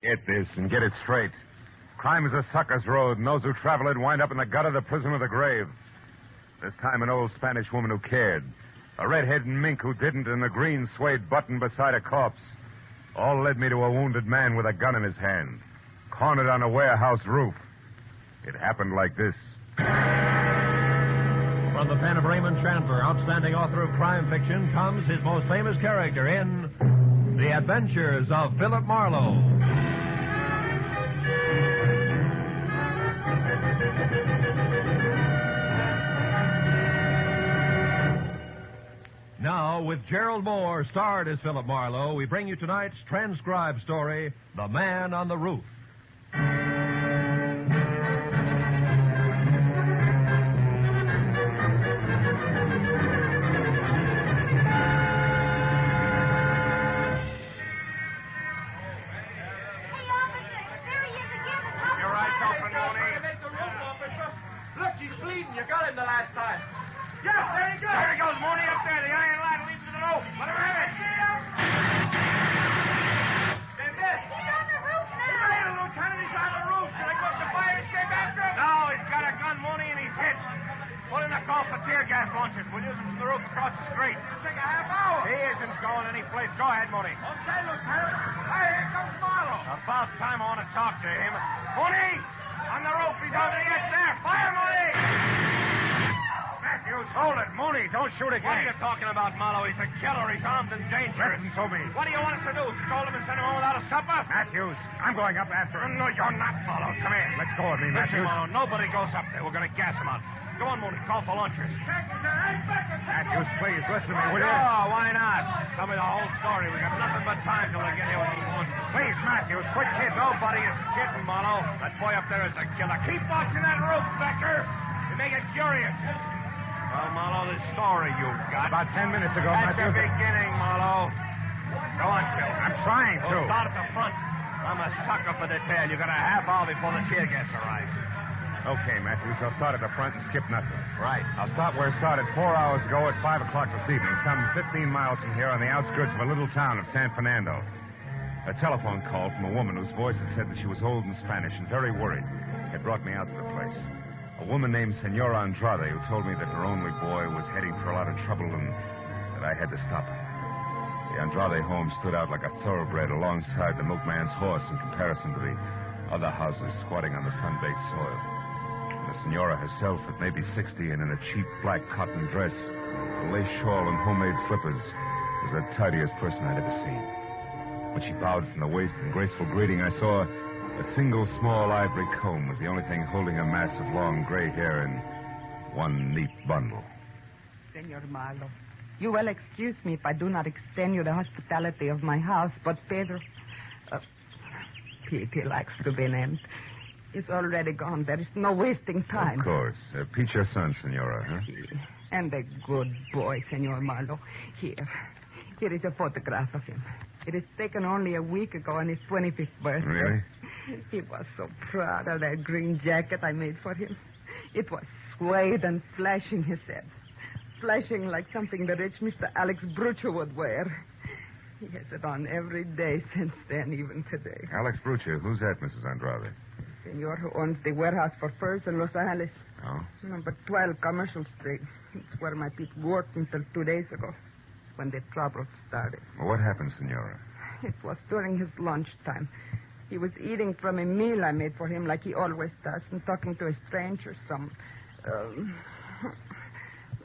Get this and get it straight. Crime is a sucker's road, and those who travel it wind up in the gutter, the prison, or the grave. This time an old Spanish woman who cared. A red-headed mink who didn't, and a green suede button beside a corpse. All led me to a wounded man with a gun in his hand, cornered on a warehouse roof. It happened like this. From the pen of Raymond Chandler, outstanding author of crime fiction, comes his most famous character in The Adventures of Phillip Marlowe. Now, with Gerald Moore, starred as Phillip Marlowe, we bring you tonight's transcribed story, The Man on the Roof. You got him the last time. Yes, there he goes. There he goes, Mooney, up there. The iron ladder leads to the roof. Let him have it. They missed. He's on the roof now. He's on the Lieutenant. He's on the roof. Should I go up the fire escape after him? No, he's got a gun, Mooney, and he's hit. Put in a call for tear gas launchers. We'll use them from the roof across the street. It'll take a half hour. He isn't going any place. Go ahead, Mooney. Okay, Lieutenant. Hey, here comes Marlowe. About time I want to talk to him. Mooney! On the roof. He's on the edge there. Fire, Mooney! Matthews, hold it. Mooney, don't shoot again. What are you talking about, Marlowe? He's a killer. He's armed and dangerous. Listen to me. What do you want us to do? Scold him and send him home without a supper? Matthews, I'm going up after him. No, you're not, Marlowe. Come here. Let go of me, Listen, Matthews. Marlowe, nobody goes up there. We're going to gas him out. Go on, Mooney. Call for lunchers. Matthews, please, listen to me, will you? Oh, why not? Tell me the whole story. We got nothing but time till they get here when he wants to. Please, Matthews, quit kidding. Nobody is kidding, Marlowe. That boy up there is a killer. Keep watching that roof, Becker. You make it curious. Well, Marlowe, this story you've got. About 10 minutes ago, At the Matthews. beginning, Marlowe. Go on, Phil. I'm trying to. We'll start at the front. I'm a sucker for detail. You got a half hour before the tear gas arrives. Okay, Matthews, I'll start at the front and skip nothing. Right. I'll start where it started 4 hours ago at 5 o'clock this evening, some 15 miles from here on the outskirts of a little town of San Fernando. A telephone call from a woman whose voice had said that she was old and Spanish and very worried had brought me out to the place. A woman named Senora Andrade who told me that her only boy was heading for a lot of trouble and that I had to stop her. The Andrade home stood out like a thoroughbred alongside the milkman's horse in comparison to the other houses squatting on the sun-baked soil. The senora herself, at maybe 60 and in a cheap black cotton dress, a lace shawl and homemade slippers, was the tidiest person I'd ever seen. When she bowed from the waist in graceful greeting, I saw a single small ivory comb was the only thing holding a mass of long gray hair in one neat bundle. Senor Marlowe, you will excuse me if I do not extend you the hospitality of my house, but Pedro, Pete likes to be named. He's already gone. There is no wasting time. Of course. Pete's your son, Senora, huh? And a good boy, Senor Marlowe. Here is a photograph of him. It is taken only a week ago on his 25th birthday. Really? He was so proud of that green jacket I made for him. It was suede and flashing, he said. Flashing like something the rich Mr. Alex Brucho would wear. He has it on every day since then, even today. Alex Brucha. Who's that, Mrs. Andrade? Senor who owns the warehouse for furs in Los Angeles. Oh? Number 12 Commercial Street. It's where my people worked until 2 days ago, when the trouble started. Well, what happened, Senora? It was during his lunchtime. He was eating from a meal I made for him like he always does and talking to a stranger,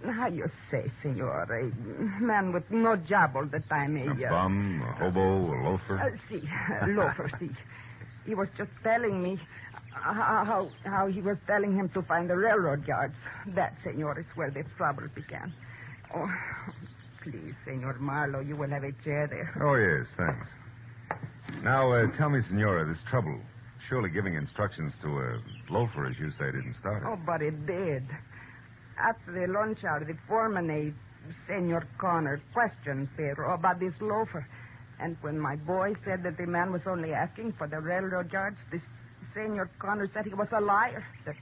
how you say, senor, a man with no job all the time. A bum, a hobo, a loafer? Loafer, see. He was just telling me how he was telling him to find the railroad yards. That, senor, is where the trouble began. Oh, please, Senor Marlowe, you will have a chair there. Oh, yes, thanks. Now, tell me, Senora, this trouble. Surely giving instructions to a loafer, as you say, didn't start it. Oh, but it did. After the lunch hour, the foreman, Senor Connor, questioned Pedro about this loafer. And when my boy said that the man was only asking for the railroad yards, this Senor Connor said he was a liar, that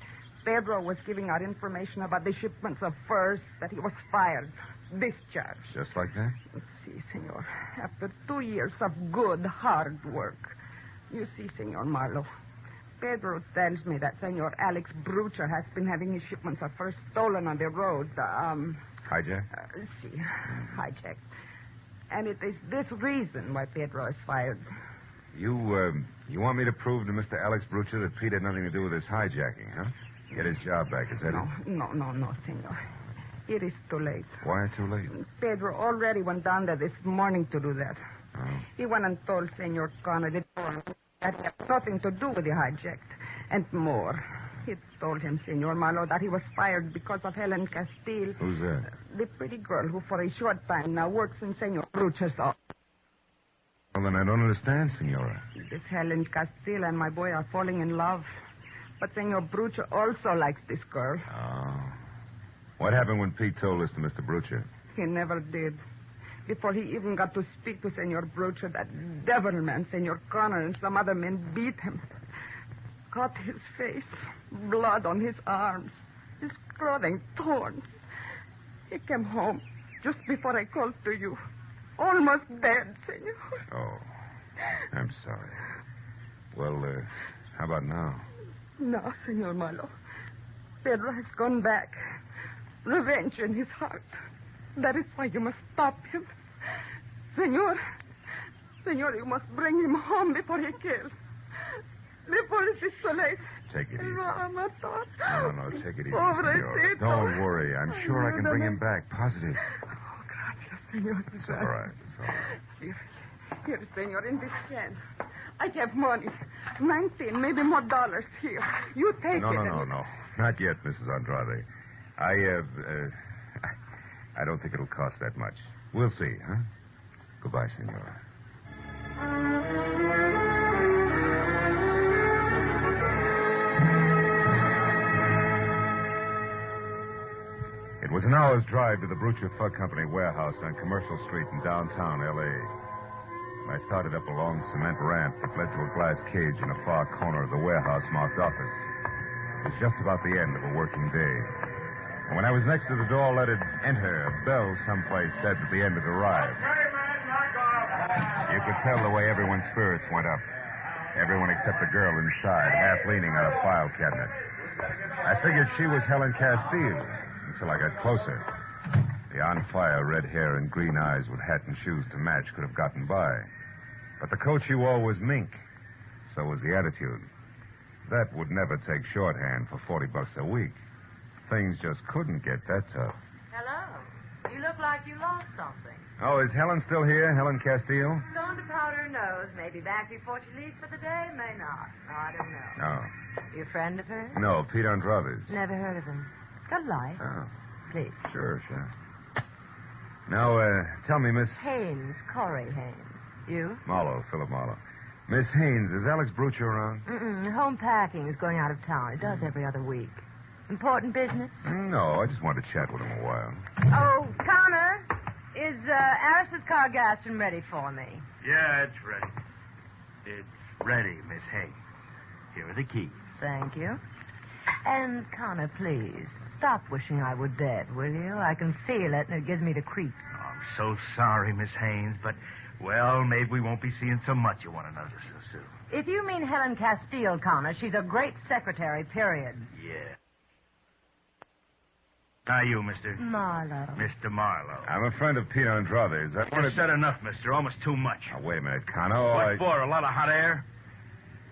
Pedro was giving out information about the shipments of furs, that he was fired, discharged. Just like that? See, senor, after 2 years of good, hard work, You see, Senor Marlowe, Pedro tells me that Senor Alex Brucher has been having his shipments of furs stolen on the road. Hijack? Hijacked. And it is this reason why Pedro is fired. You want me to prove to Mr. Alex Brucher that Pete had nothing to do with this hijacking, huh? Get his job back, is that it? No, senor. It is too late. Why too late? Pedro already went down there this morning to do that. Oh. He went and told Senor Connor that he had nothing to do with the hijack. And more. He told him, Senor Marlowe, that he was fired because of Helen Castile. Who's that? The pretty girl who for a short time now works in Senor Brucher's office. Well, then I don't understand, Senora. This Helen Castile and my boy are falling in love. But Senor Brucher also likes this girl. Oh. What happened when Pete told this to Mr. Brucher? He never did. Before he even got to speak to Senor Brucher, that devil man, Senor Connor, and some other men beat him. Cut his face, blood on his arms, his clothing torn. He came home just before I called to you. Almost dead, Senor. Oh, I'm sorry. Well, how about now? No, Senor Marlowe. Pedro has gone back. Revenge in his heart. That is why you must stop him. Senor, you must bring him home before he kills. Before it is too late. Take it easy. No, take it easy, Senora. Don't worry. I'm sure I can bring him back. Positive. Oh, gracias, Senor. It's all right. It's all right. Here, Senor, in this can. I have money. 19, maybe more dollars here. You take it. No. Not yet, Mrs. Andrade. I don't think it'll cost that much. We'll see, huh? Goodbye, Senora. It was an hour's drive to the Brucher Fug Company warehouse on Commercial Street in downtown L.A. I started up a long cement ramp that led to a glass cage in a far corner of the warehouse marked office. It was just about the end of a working day. And when I was next to the door, let it enter, a bell someplace said that the end had arrived. You could tell the way everyone's spirits went up. Everyone except the girl inside, half leaning on a file cabinet. I figured she was Helen Castile until I got closer. The on-fire red hair and green eyes with hat and shoes to match could have gotten by. But the coat she wore was mink. So was the attitude. That would never take shorthand for $40 a week. Things just couldn't get that tough. Hello. You look like you lost something. Oh, is Helen still here, Helen Castile? Gone to powder her nose. Maybe back before she leaves for the day. May not. I don't know. No. You a friend of hers? No, Pete Andrade's. Never heard of him. Got a light? Oh. Please. Sure. Now, tell me, Miss... Haynes, Corey Haynes. You? Marlowe, Phillip Marlowe. Miss Haynes, is Alex Brucher around? Home packing is going out of town. It does every other week. Important business? No, I just wanted to chat with him a while. Oh, Connor, is Alice's car gaston ready for me? Yeah, it's ready. It's ready, Miss Haynes. Here are the keys. Thank you. And, Connor, please, stop wishing I were dead, will you? I can feel it, and it gives me the creeps. Oh, I'm so sorry, Miss Haynes, but, well, maybe we won't be seeing so much of one another so soon. If you mean Helen Castile, Connor, she's a great secretary, period. Yeah. Now you, Mr. Marlowe. Mr. Marlowe. I'm a friend of Pete Andrade's. I wanted... You've said enough, mister. Almost too much. Now, wait a minute, Connor. What for? A lot of hot air?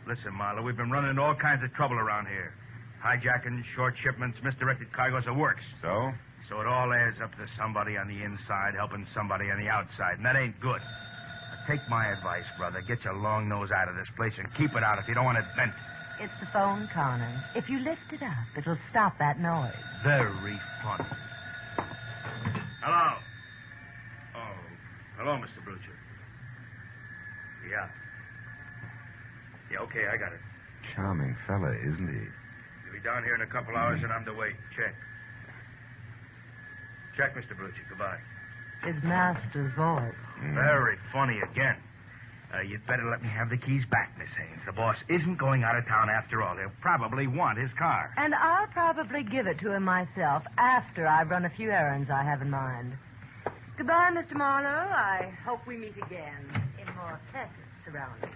Listen, Marlowe, we've been running into all kinds of trouble around here. Hijacking, short shipments, misdirected cargoes, the works. So? So it all adds up to somebody on the inside helping somebody on the outside, and that ain't good. Now, take my advice, brother. Get your long nose out of this place and keep it out if you don't want it bent. It's the phone, Connor. If you lift it up, it'll stop that noise. Very funny. Hello. Oh, hello, Mr. Brucher. Yeah. Yeah, okay, I got it. Charming fella, isn't he? He'll be down here in a couple hours, and I'm to wait. Check. Check, Mr. Brucher. Goodbye. His master's voice. Very funny again. You'd better let me have the keys back, Miss Haynes. The boss isn't going out of town after all. He'll probably want his car. And I'll probably give it to him myself after I've run a few errands I have in mind. Goodbye, Mr. Marlowe. I hope we meet again in more pleasant surroundings.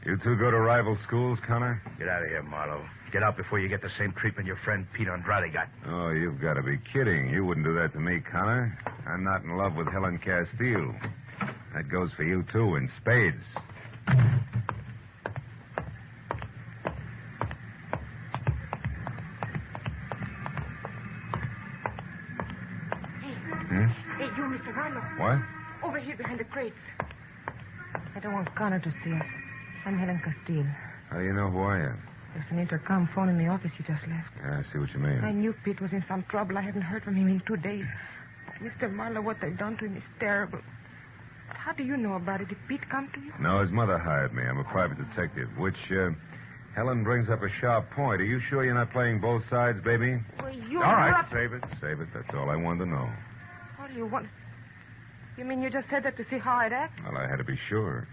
You two go to rival schools, Connor? Get out of here, Marlowe. Get out before you get the same treatment your friend Pete Andrade got. Oh, you've got to be kidding. You wouldn't do that to me, Connor. I'm not in love with Helen Castile. That goes for you, too, in spades. Hey, you, Mr. Marlowe. What? Over here behind the crates. I don't want Connor to see us. I'm Helen Castile. How do you know who I am? There's an intercom phone in the office you just left. Yeah, I see what you mean. I knew Pete was in some trouble. I hadn't heard from him in 2 days. Mr. Marlowe, what they've done to him is terrible. How do you know about it? Did Pete come to you? No, his mother hired me. I'm a private detective, which, Helen brings up a sharp point. Are you sure you're not playing both sides, baby? Well, you... All right, save it. That's all I wanted to know. What do you want? You mean you just said that to see how I'd act? Well, I had to be sure.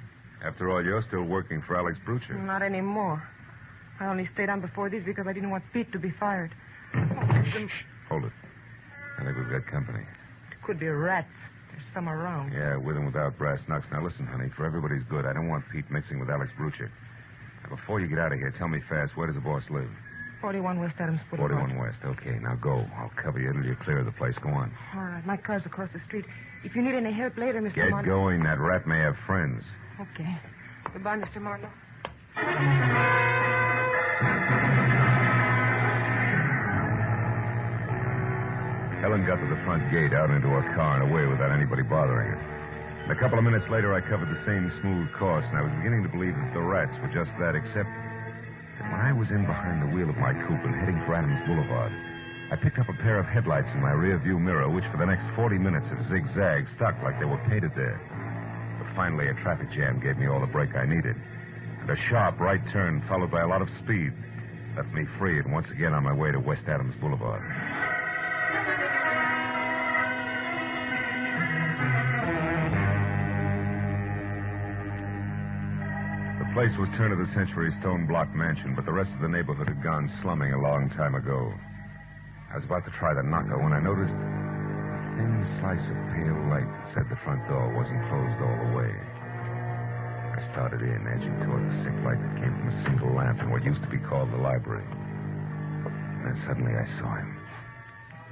After all, you're still working for Alex Brucher. Not anymore. I only stayed on before this because I didn't want Pete to be fired. Hold it. I think we've got company. It could be rats. There's some around. Yeah, with and without brass knucks. Now, listen, honey, for everybody's good, I don't want Pete mixing with Alex Brucher. Now, before you get out of here, tell me fast, where does the boss live? 41 West Adams Boulevard. 41 West. Okay, now go. I'll cover you until you're clear of the place. Go on. All right, my car's across the street. If you need any help later, Mr. Get Marlowe... going. That rat may have friends. Okay. Goodbye, Mr. Marlowe. Helen got to the front gate, out into her car, and away without anybody bothering her. And a couple of minutes later, I covered the same smooth course, and I was beginning to believe that the rats were just that, except that when I was in behind the wheel of my coupe and heading for Adams Boulevard, I picked up a pair of headlights in my rear-view mirror, which for the next 40 minutes have zigzagged, stuck like they were painted there. But finally, a traffic jam gave me all the brake I needed. And a sharp right turn, followed by a lot of speed, left me free and once again on my way to West Adams Boulevard. The place was turn-of-the-century stone-block mansion, but the rest of the neighborhood had gone slumming a long time ago. I was about to try the knocker when I noticed a thin slice of pale light that said the front door wasn't closed all the way. I started in, edging toward the sick light that came from a single lamp in what used to be called the library. And then suddenly I saw him.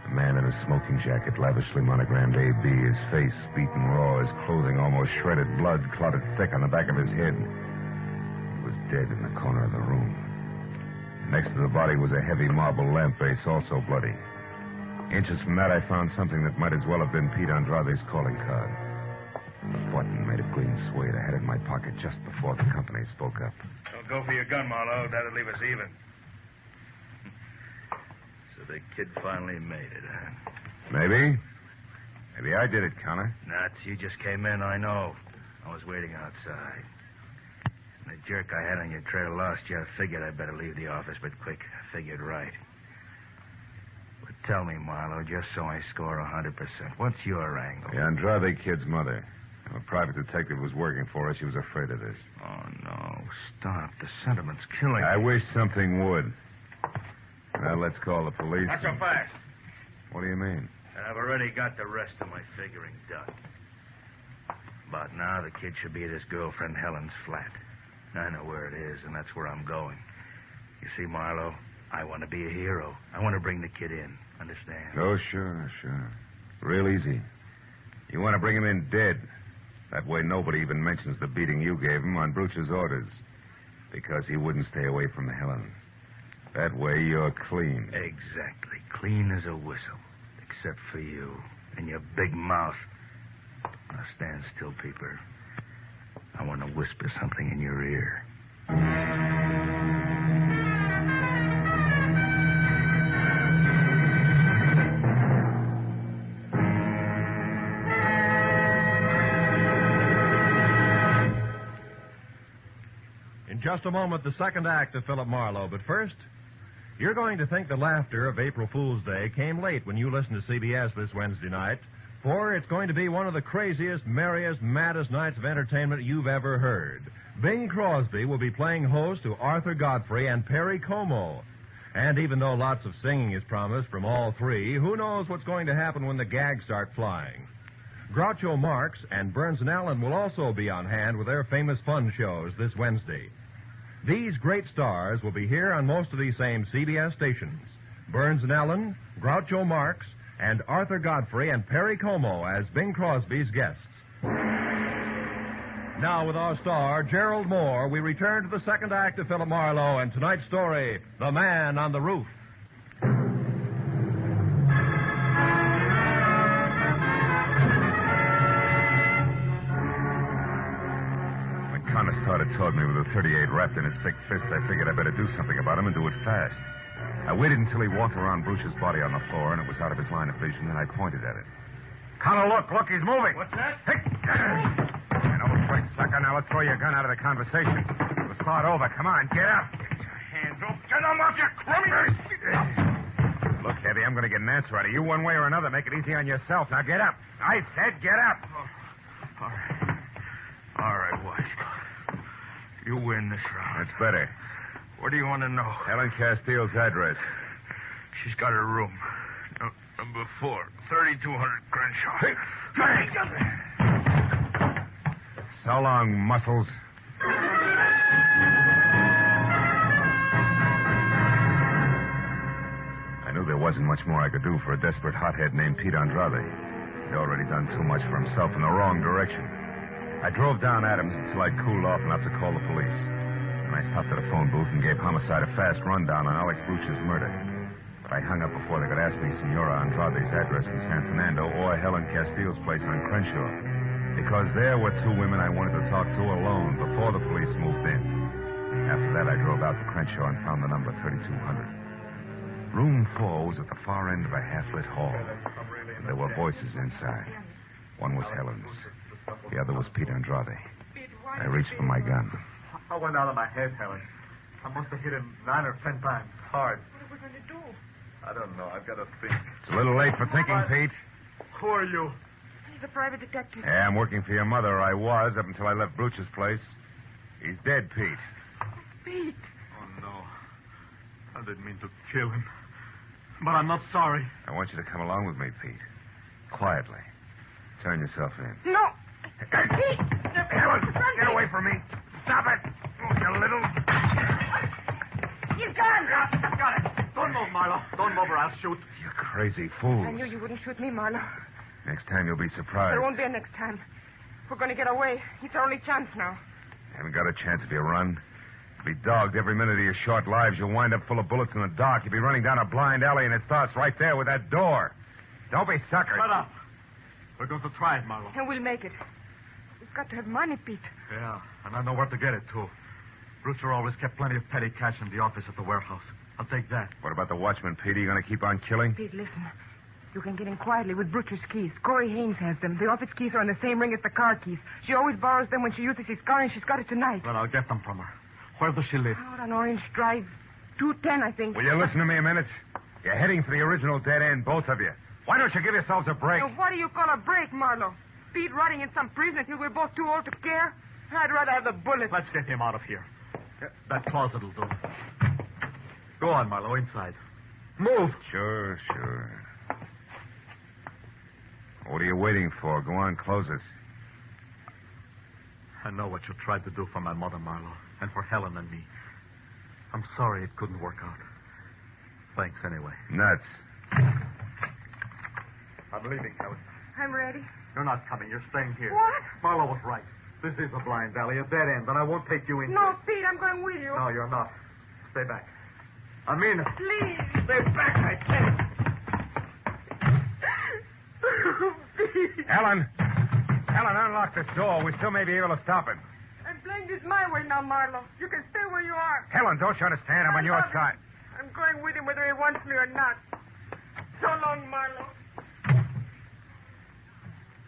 A man in a smoking jacket, lavishly monogrammed A.B., his face beaten raw, his clothing almost shredded, blood clotted thick on the back of his head. He was dead in the corner of the room. Next to the body was a heavy marble lamp base, also bloody. Inches from that, I found something that might as well have been Pete Andrade's calling card. A button made of green suede. I had it in my pocket just before the company spoke up. Don't go for your gun, Marlowe. That'll leave us even. So the kid finally made it, huh? Maybe. Maybe I did it, Connor. Nuts, you just came in, I know. I was waiting outside. The jerk I had on your trail lost you. I figured I'd better leave the office, but quick. I figured right. But tell me, Marlowe, just so I score 100%, what's your angle? The Andrade kid's mother. A private detective was working for us. She was afraid of this. Oh, no. Stop. The sentiment's killing me. I wish something would. Well, let's call the police. Not so fast. What do you mean? I've already got the rest of my figuring done. About now, the kid should be at his girlfriend Helen's flat. I know where it is, and that's where I'm going. You see, Marlowe, I want to be a hero. I want to bring the kid in. Understand? Oh, sure. Real easy. You want to bring him in dead. That way nobody even mentions the beating you gave him on Brucher's orders. Because he wouldn't stay away from Helen. That way you're clean. Exactly. Clean as a whistle. Except for you and your big mouth. Now stand still, Peeper. I want to whisper something in your ear. In just a moment, the second act of Phillip Marlowe. But first, you're going to think the laughter of April Fool's Day came late when you listen to CBS this Wednesday night. For it's going to be one of the craziest, merriest, maddest nights of entertainment you've ever heard. Bing Crosby will be playing host to Arthur Godfrey and Perry Como. And even though lots of singing is promised from all three, who knows what's going to happen when the gags start flying. Groucho Marx and Burns and Allen will also be on hand with their famous fun shows this Wednesday. These great stars will be here on most of these same CBS stations. Burns and Allen, Groucho Marx, and Arthur Godfrey and Perry Como as Bing Crosby's guests. Now, with our star, Gerald Moore, we return to the second act of Philip Marlowe and tonight's story, The Man on the Roof. Connor started toward me with a .38 wrapped in his thick fist. I figured I'd better do something about him and do it fast. I waited until he walked around Bruce's body on the floor, and it was out of his line of vision, and I pointed at it. Connor, look, he's moving. What's that? Hey! An old straight sucker. Now let's throw your gun out of the conversation. We'll start over. Come on, get up. Get your hands off. Get them off, you criminal. Look, Heavy, I'm going to get an answer out of you one way or another. Make it easy on yourself. Now get up. I said get up. All right. All right, White. You win this round. That's better. What do you want to know? Helen Castile's address. She's got her room. Number 4, 3200 Crenshaw. So long, muscles. I knew there wasn't much more I could do for a desperate hothead named Pete Andrade. He'd already done too much for himself in the wrong direction. I drove down Adams until I'd cooled off enough to call the police. And I stopped at a phone booth and gave Homicide a fast rundown on Alex Bruch's murder. But I hung up before they could ask me Senora Andrade's address in San Fernando or Helen Castile's place on Crenshaw. Because there were 2 women I wanted to talk to alone before the police moved in. After that, I drove out to Crenshaw and found the number 3200. Room 4 was at the far end of a half-lit hall. And there were voices inside. One was Helen's. The other was Pete Andrade. I reached for my gun. I went out of my head, Helen. I must have hit him 9 or 10 times. Hard. What are we going to do? I don't know. I've got to think. It's a little late for thinking, Pete. Who are you? He's a private detective. Yeah, I'm working for your mother. I was, up until I left Bruch's place. He's dead, Pete. Pete. Oh, no. I didn't mean to kill him. But I'm not sorry. I want you to come along with me, Pete. Quietly. Turn yourself in. No. Pete! Helen, get away from me. Stop it. Oh, you little... He's gone. Got it. Don't move, Marlowe. Don't move or I'll shoot. You crazy fool. I knew you wouldn't shoot me, Marlowe. Next time you'll be surprised. There won't be a next time. We're going to get away. It's our only chance now. You haven't got a chance if you run. You'll be dogged every minute of your short lives. You'll wind up full of bullets in the dark. You'll be running down a blind alley, and it starts right there with that door. Don't be suckered. Shut up. We're going to try it, Marlowe. And we'll make it. We've got to have money, Pete. Yeah, and I know where to get it, too. Brewster always kept plenty of petty cash in the office at the warehouse. I'll take that. What about the watchman, Pete? Are you going to keep on killing? Pete, listen. You can get in quietly with Butcher's keys. Corey Haynes has them. The office keys are on the same ring as the car keys. She always borrows them when she uses his car, and she's got it tonight. Well, I'll get them from her. Where does she live? Out on Orange Drive. 210, I think. Will you listen to me a minute? You're heading for the original dead end, both of you. Why don't you give yourselves a break? Now, what do you call a break, Marlowe? Pete rotting in some prison until we're both too old to care? I'd rather have the bullet. Let's get him out of here. That closet will do. Go on, Marlowe, inside. Move. Sure. What are you waiting for? Go on, close it. I know what you tried to do for my mother, Marlowe, and for Helen and me. I'm sorry it couldn't work out. Thanks anyway. Nuts. I'm leaving, Helen. I'm ready. You're not coming. You're staying here. What? Marlowe was right. This is a blind alley, a dead end, and I won't take you in. No, Pete, I'm going with you. No, you're not. Stay back. I mean it. Please. Stay back, I said. Pete. Helen, unlock this door. We still may be able to stop it. I'm playing this my way now, Marlowe. You can stay where you are. Helen, don't you understand? I'm on your love you. side. I'm going with him whether he wants me or not. So long, Marlowe.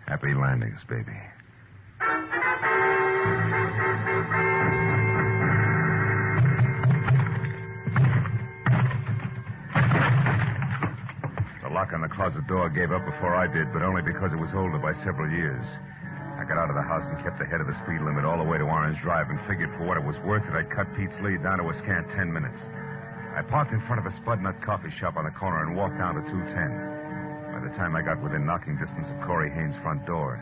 Happy landings, baby. The lock on the closet door gave up before I did, but only because it was older by several years. I got out of the house and kept ahead of the speed limit all the way to Orange Drive and figured for what it was worth that I'd cut Pete's lead down to a scant 10 minutes. I parked in front of a Spud Nut coffee shop on the corner and walked down to 210. By the time I got within knocking distance of Corey Haynes' front door,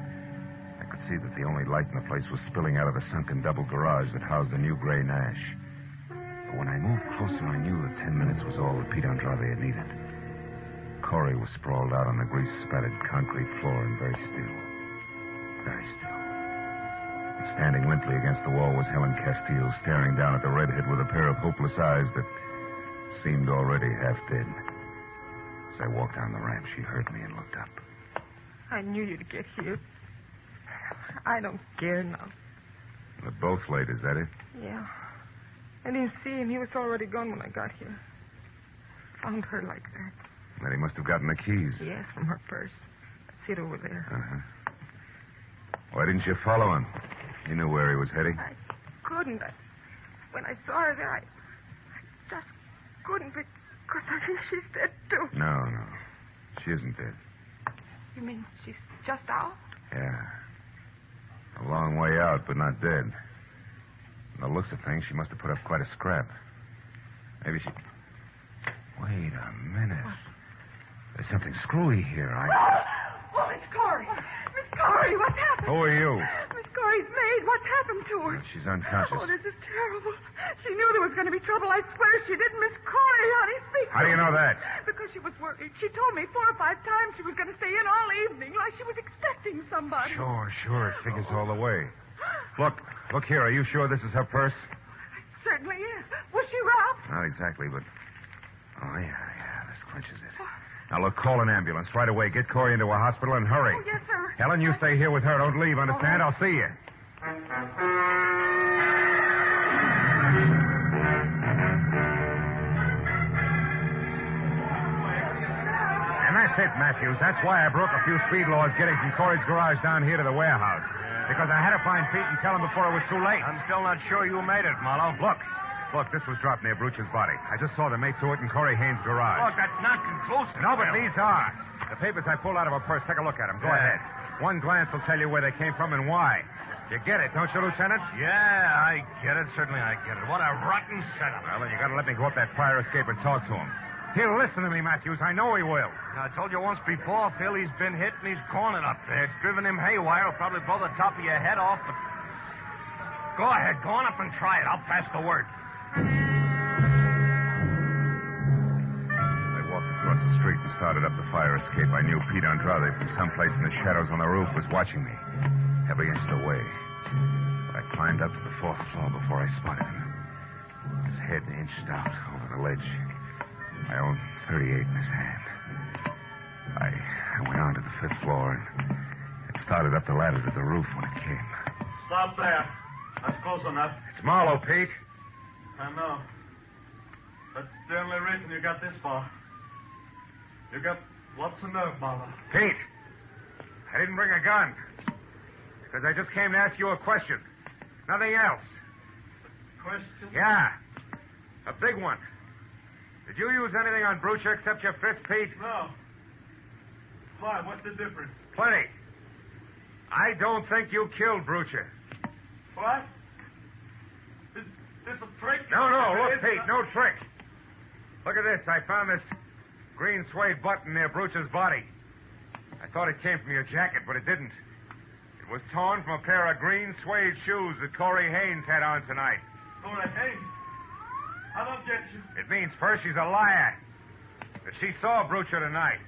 I could see that the only light in the place was spilling out of the sunken double garage that housed the new gray Nash. But when I moved closer, I knew that 10 minutes was all that Pete Andrade had needed. Corey was sprawled out on the grease-spattered concrete floor and very still. Very still. And standing limply against the wall was Helen Castile, staring down at the redhead with a pair of hopeless eyes that seemed already half dead. As I walked down the ramp, she heard me and looked up. I knew you'd get here. I don't care now. We're both late, is that it? Yeah. I didn't see him. He was already gone when I got here. Found her like that. Then he must have gotten the keys. Yes, from her purse. That's it over there. Uh-huh. Why didn't you follow him? You knew where he was heading. I couldn't. When I saw her there, I just couldn't because I think she's dead, too. No. She isn't dead. You mean she's just out? Yeah. A long way out, but not dead. From the looks of things, she must have put up quite a scrap. Maybe she... Wait a minute. What? There's something screwy here. Oh, Miss Corey. Miss Corey, what's happened? Who are you? Miss Corey's maid. What's happened to her? She's unconscious. Oh, this is terrible. She knew there was going to be trouble. I swear she didn't. Miss Corey, honey, speak. How do you know that? Because she was worried. She told me 4 or 5 times she was going to stay in all evening, like she was expecting somebody. Sure. It figures all the way. Look here. Are you sure this is her purse? Certainly is. Was she robbed? Not exactly, but... Oh, yeah. This clinches it. Now, look, call an ambulance right away. Get Corey into a hospital and hurry. Oh, yes, sir. Helen, you stay here with her. Don't leave, understand? All right. I'll see you. And that's it, Matthews. That's why I broke a few speed laws getting from Corey's garage down here to the warehouse. Because I had to find Pete and tell him before it was too late. I'm still not sure you made it, Marlowe. Look, this was dropped near Bruch's body. I just saw the mate to it in Corey Haynes' garage. Look, that's not conclusive. No, but these are. The papers I pulled out of her purse. Take a look at them. Go ahead. One glance will tell you where they came from and why. You get it, don't you, Lieutenant? Yeah, I get it. Certainly I get it. What a rotten setup. Well, then you got to let me go up that fire escape and talk to him. He'll listen to me, Matthews. I know he will. I told you once before, Phil, he's been hit and he's cornered up there. It's driven him haywire. It'll probably blow the top of your head off, but... Go ahead. Go on up and try it. I'll pass the word. I walked across the street and started up the fire escape. I knew Pete Andrade from someplace in the shadows on the roof was watching me, every inch of the way. But I climbed up to the 4th floor before I spotted him. His head inched out over the ledge. My own .38 in his hand. I went on to the 5th floor and started up the ladder to the roof when it came. Stop there. That's close enough. It's Marlowe, Pete. I know. That's the only reason you got this far. You got lots of nerve, Marlowe. Pete, I didn't bring a gun. Because I just came to ask you a question. Nothing else. Question? Yeah. A big one. Did you use anything on Brucher except your fist, Pete? No. Why? What's the difference? Plenty. I don't think you killed Brucher. What? Is this a trick? No. Look, Pete, no trick. Look at this. I found this green suede button near Brucher's body. I thought it came from your jacket, but it didn't. It was torn from a pair of green suede shoes that Corey Haynes had on tonight. Corey Haynes? I don't get you. It means, first, she's a liar. That she saw Brucher tonight.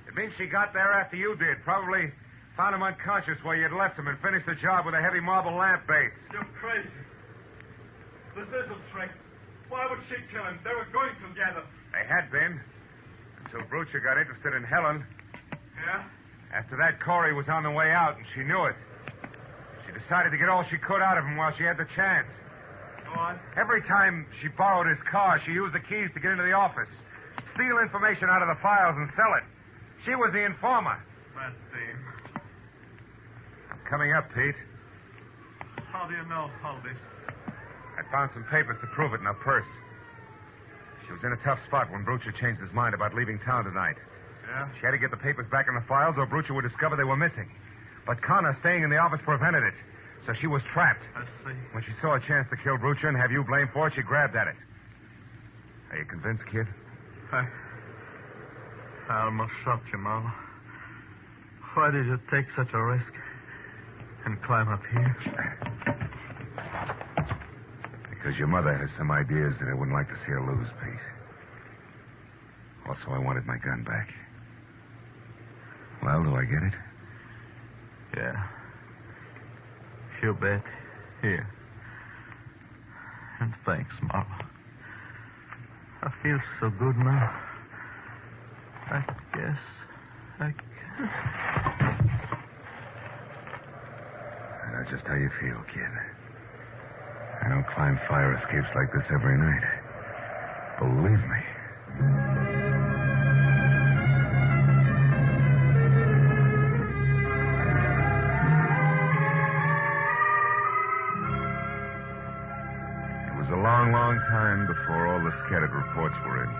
It means she got there after you did. Probably found him unconscious where you'd left him and finished the job with a heavy marble lamp base. You're crazy. This is a trick. Why would she kill him? They were going together. They had been. Until Brucher got interested in Helen. Yeah? After that, Corey was on the way out, and she knew it. She decided to get all she could out of him while she had the chance. Go on. Every time she borrowed his car, she used the keys to get into the office, steal information out of the files, and sell it. She was the informer. That thing. I'm coming up, Pete. How do you know all this? I found some papers to prove it in her purse. She was in a tough spot when Brucher changed his mind about leaving town tonight. Yeah? She had to get the papers back in the files, or Brucher would discover they were missing. But Connor staying in the office prevented it. So she was trapped. I see. When she saw a chance to kill Brucher and have you blamed for it, she grabbed at it. Are you convinced, kid? I almost shot you, Marlowe. Why did you take such a risk and climb up here? I Because your mother has some ideas that I wouldn't like to see her lose, Pete. Also, I wanted my gun back. Well, do I get it? Yeah. You bet. Here. And thanks, Marlowe. I feel so good now. I guess I can. I know just how you feel, kid. I don't climb fire escapes like this every night. Believe me. It was a long, long time before all the scattered reports were in.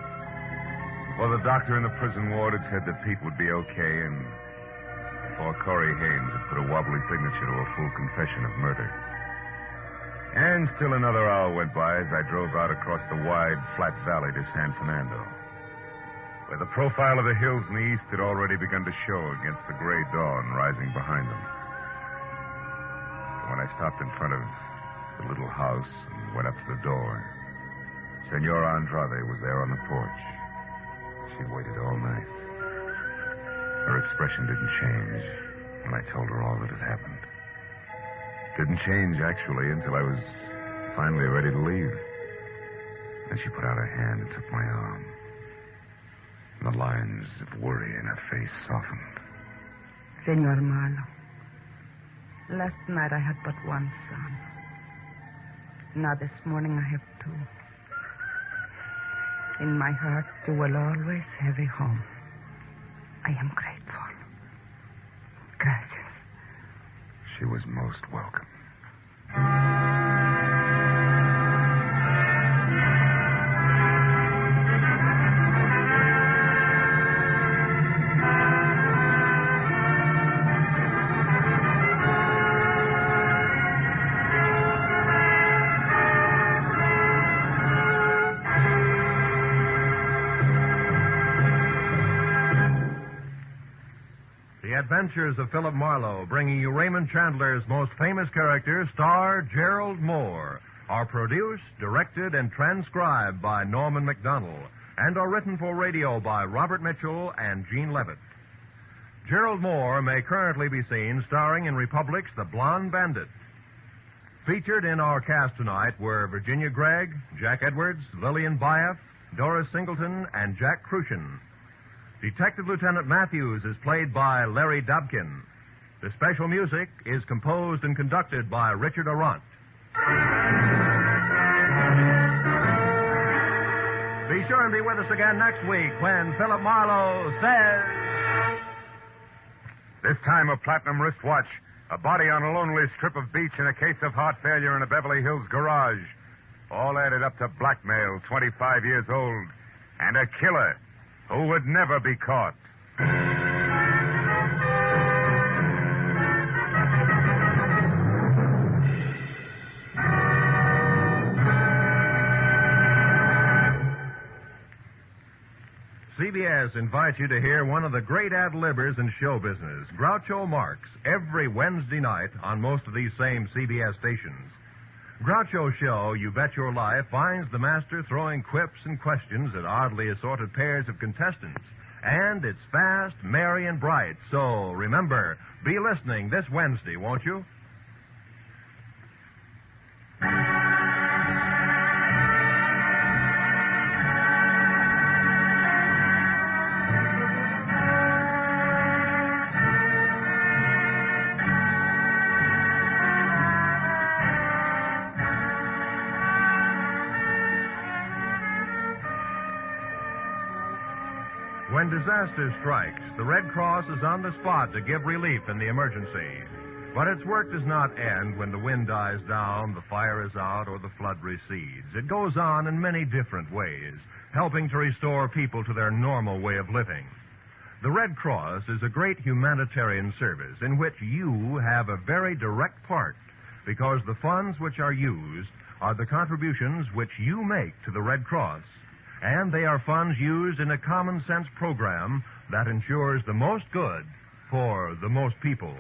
Before the doctor in the prison ward had said that Pete would be okay, and before Corey Haynes had put a wobbly signature to a full confession of murder. And still another hour went by as I drove out across the wide, flat valley to San Fernando, where the profile of the hills in the east had already begun to show against the gray dawn rising behind them. When I stopped in front of the little house and went up to the door, Senora Andrade was there on the porch. She'd waited all night. Her expression didn't change when I told her all that had happened. Didn't change, actually, until I was finally ready to leave. Then she put out her hand and took my arm. And the lines of worry in her face softened. Senor Marlowe, last night I had but one son. Now this morning I have two. In my heart, you will always have a home. I am grateful. Gracias. She was most welcome. Adventures of Phillip Marlowe, bringing you Raymond Chandler's most famous character, star Gerald Moore, are produced, directed, and transcribed by Norman MacDonald, and are written for radio by Robert Mitchell and Gene Levitt. Gerald Moore may currently be seen starring in Republic's The Blonde Bandit. Featured in our cast tonight were Virginia Gregg, Jack Edwards, Lillian Bayef, Doris Singleton, and Jack Crucian. Detective Lieutenant Matthews is played by Larry Dobkin. The special music is composed and conducted by Richard Arant. Be sure and be with us again next week when Phillip Marlowe says... This time a platinum wristwatch, a body on a lonely strip of beach, and a case of heart failure in a Beverly Hills garage. All added up to blackmail, 25 years old, and a killer who would never be caught. CBS invites you to hear one of the great ad-libbers in show business, Groucho Marx, every Wednesday night on most of these same CBS stations. Groucho's show, You Bet Your Life, finds the master throwing quips and questions at oddly assorted pairs of contestants. And it's fast, merry, and bright. So, remember, be listening this Wednesday, won't you? When disaster strikes, the Red Cross is on the spot to give relief in the emergency. But its work does not end when the wind dies down, the fire is out, or the flood recedes. It goes on in many different ways, helping to restore people to their normal way of living. The Red Cross is a great humanitarian service in which you have a very direct part, because the funds which are used are the contributions which you make to the Red Cross. And they are funds used in a common-sense program that ensures the most good for the most people.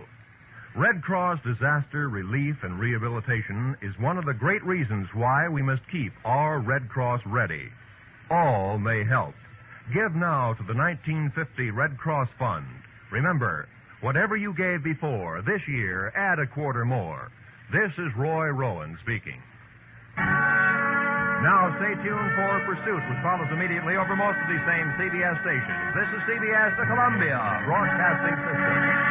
Red Cross Disaster Relief and Rehabilitation is one of the great reasons why we must keep our Red Cross ready. All may help. Give now to the 1950 Red Cross Fund. Remember, whatever you gave before, this year, add a quarter more. This is Roy Rowan speaking. Now stay tuned for Pursuit, which follows immediately over most of these same CBS stations. This is CBS, the Columbia Broadcasting System.